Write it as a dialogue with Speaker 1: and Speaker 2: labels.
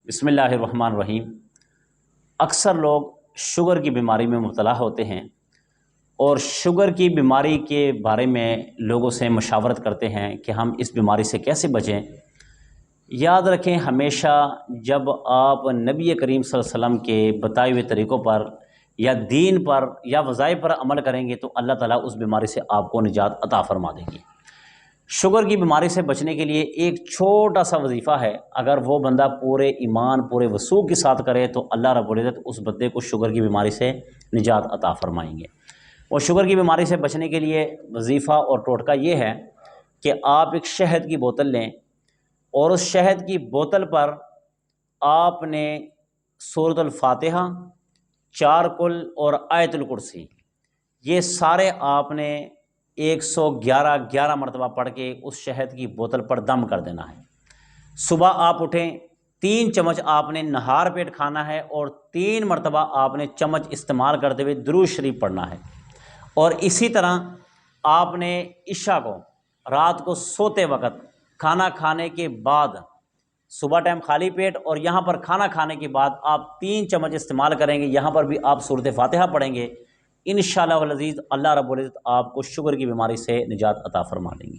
Speaker 1: بسم اللہ الرحمن الرحیم۔ اکثر لوگ شوگر کی بیماری میں مبتلا ہوتے ہیں اور شوگر کی بیماری کے بارے میں لوگوں سے مشاورت کرتے ہیں کہ ہم اس بیماری سے کیسے بچیں۔ یاد رکھیں، ہمیشہ جب آپ نبی کریم صلی اللہ علیہ وسلم کے بتائے ہوئے طریقوں پر یا دین پر یا وظائف پر عمل کریں گے تو اللہ تعالیٰ اس بیماری سے آپ کو نجات عطا فرما دیں گے۔ شوگر کی بیماری سے بچنے کے لیے ایک چھوٹا سا وظیفہ ہے، اگر وہ بندہ پورے ایمان پورے وثوق کے ساتھ کرے تو اللہ رب العزت اس بندے کو شوگر کی بیماری سے نجات عطا فرمائیں گے۔ اور شوگر کی بیماری سے بچنے کے لیے وظیفہ اور ٹوٹکا یہ ہے کہ آپ ایک شہد کی بوتل لیں اور اس شہد کی بوتل پر آپ نے سورۃ الفاتحہ، 4 کل اور آیت الکرسی، یہ سارے آپ نے 111 مرتبہ پڑھ کے اس شہد کی بوتل پر دم کر دینا ہے۔ صبح آپ اٹھیں، 3 چمچ آپ نے نہار پیٹ کھانا ہے اور 3 مرتبہ آپ نے چمچ استعمال کرتے ہوئے درود شریف پڑھنا ہے۔ اور اسی طرح آپ نے عشاء کو، رات کو سوتے وقت، کھانا کھانے کے بعد، صبح ٹائم خالی پیٹ اور یہاں پر کھانا کھانے کے بعد آپ 3 چمچ استعمال کریں گے، یہاں پر بھی آپ سورۃ فاتحہ پڑھیں گے، انشاءاللہ العزیز اللہ رب العزت آپ کو شوگر کی بیماری سے نجات عطا فرما دیں گے۔